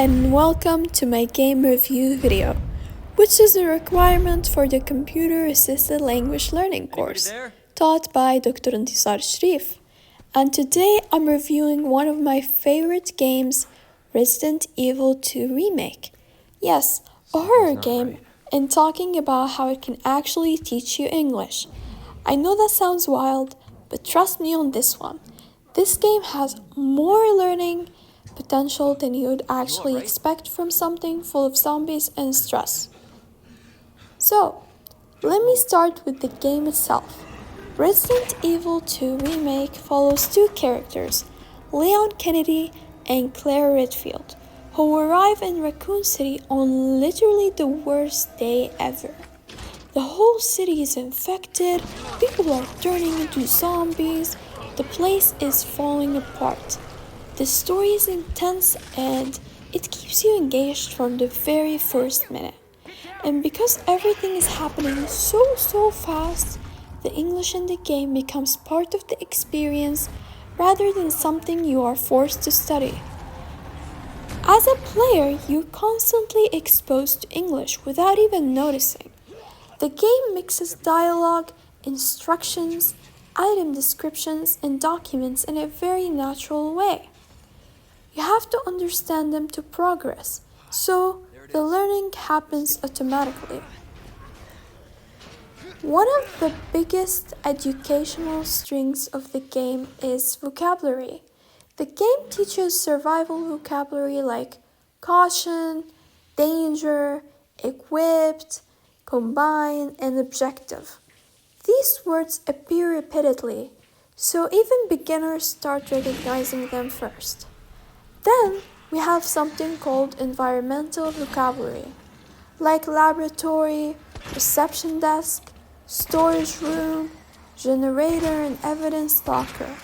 and welcome to my game review video, which is a requirement for the Computer Assisted Language Learning course taught by Dr. Intisar Sharif. And today I'm reviewing one of my favorite games, Resident Evil 2 Remake. Yes, a horror game, and talking about how it can actually teach you English. I know that sounds wild, but trust me on this one. This game has more learning potential than you would actually expect from something full of zombies and stress. So, let me start with the game itself. Resident Evil 2 Remake follows two characters, Leon Kennedy and Claire Redfield, who arrive in Raccoon City on literally the worst day ever. The whole city is infected, people are turning into zombies, the place is falling apart. The story is intense and it keeps you engaged from the very first minute. And because everything is happening so fast, the English in the game becomes part of the experience rather than something you are forced to study. As a player, you're constantly exposed to English without even noticing. The game mixes dialogue, instructions, item descriptions, and documents in a very natural way. You have to understand them to progress, so the learning happens automatically. One of the biggest educational strengths of the game is vocabulary. The game teaches survival vocabulary like caution, danger, equipped, combine, and objective. These words appear repeatedly, so even beginners start recognizing them first. Then we have something called environmental vocabulary, like laboratory, reception desk, storage room, generator, and evidence locker.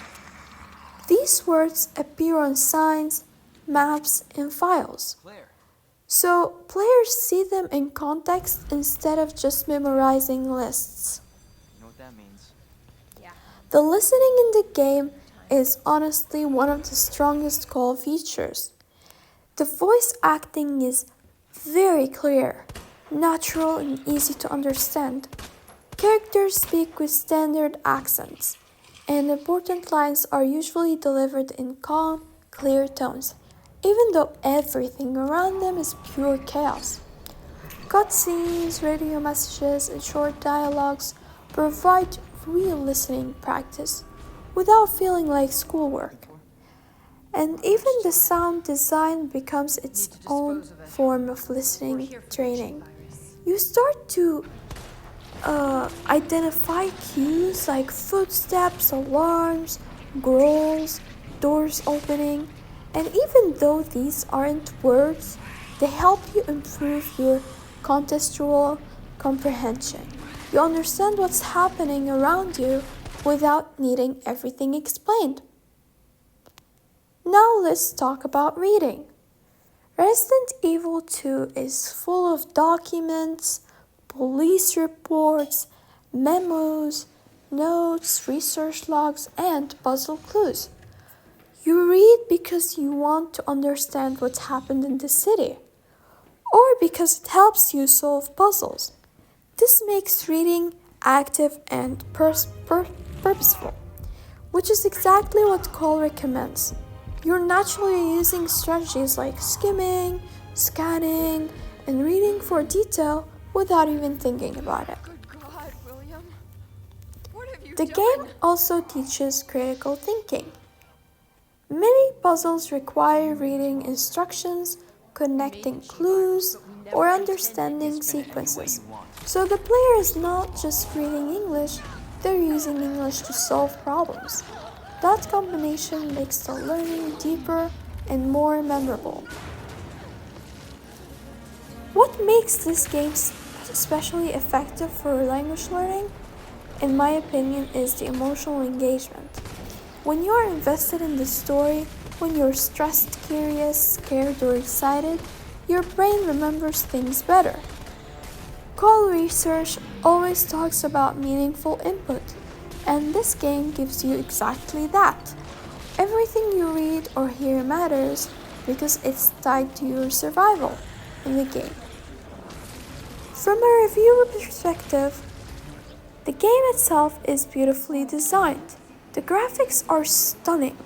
These words appear on signs, maps, and files. So players see them in context instead of just memorizing lists. You know what that means? The listening in the game is honestly one of the strongest call features. The voice acting is very clear, natural, and easy to understand. Characters speak with standard accents, and important lines are usually delivered in calm, clear tones, even though everything around them is pure chaos. Cutscenes, radio messages, and short dialogues provide real listening practice without feeling like schoolwork. And even the sound design becomes its own form of listening training. You start to identify cues like footsteps, alarms, growls, doors opening, and even though these aren't words, they help you improve your contextual comprehension. You understand what's happening around you without needing everything explained. Now let's talk about reading. Resident Evil 2 is full of documents, police reports, memos, notes, research logs, and puzzle clues. You read because you want to understand what happened in the city, or because it helps you solve puzzles. This makes reading active and purposeful, which is exactly what Cole recommends. You're naturally using strategies like skimming, scanning, and reading for detail without even thinking about it. Good God, William. What have you The done? game also teaches critical thinking. Many puzzles require reading instructions, connecting clues, or understanding sequences. So the player is not just reading English, they're using English to solve problems. That combination makes the learning deeper and more memorable. What makes this game especially effective for language learning, in my opinion, is the emotional engagement. When you are invested in the story, when you're stressed, curious, scared, or excited, your brain remembers things better. Call research always talks about meaningful input, and this game gives you exactly that. Everything you read or hear matters, because it's tied to your survival in the game. From a reviewer perspective, the game itself is beautifully designed. The graphics are stunning,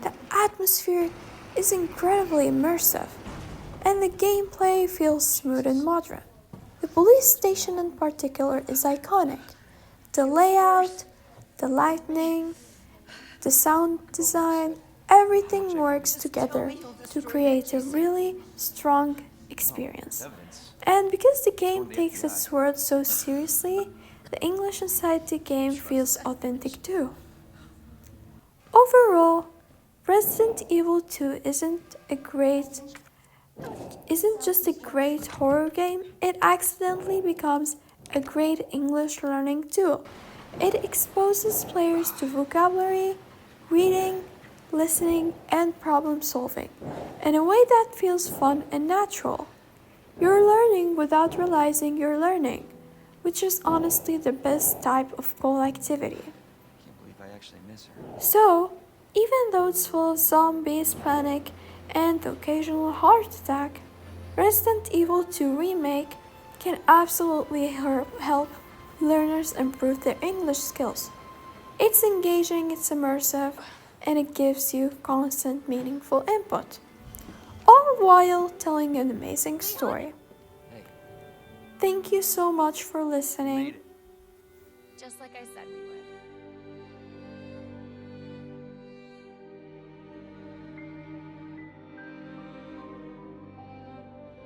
the atmosphere is incredibly immersive, and the gameplay feels smooth and modern. The police station in particular is iconic. The layout, the lighting, the sound design, everything works together to create a really strong experience. And because the game takes its words so seriously, the English inside the game feels authentic too. Overall, Resident Evil 2 isn't just a great horror game, it accidentally becomes a great English learning tool. It exposes players to vocabulary, reading, listening, and problem solving in a way that feels fun and natural. You're learning without realizing you're learning, which is honestly the best type of goal activity. Can't believe I actually miss her. So, even though it's full of zombies, panic, and the occasional heart attack, Resident Evil 2 Remake can absolutely help learners improve their English skills. It's engaging, it's immersive, and it gives you constant meaningful input, all while telling an amazing story. Hey, Thank you so much for we listening. made it. Just like I said we would.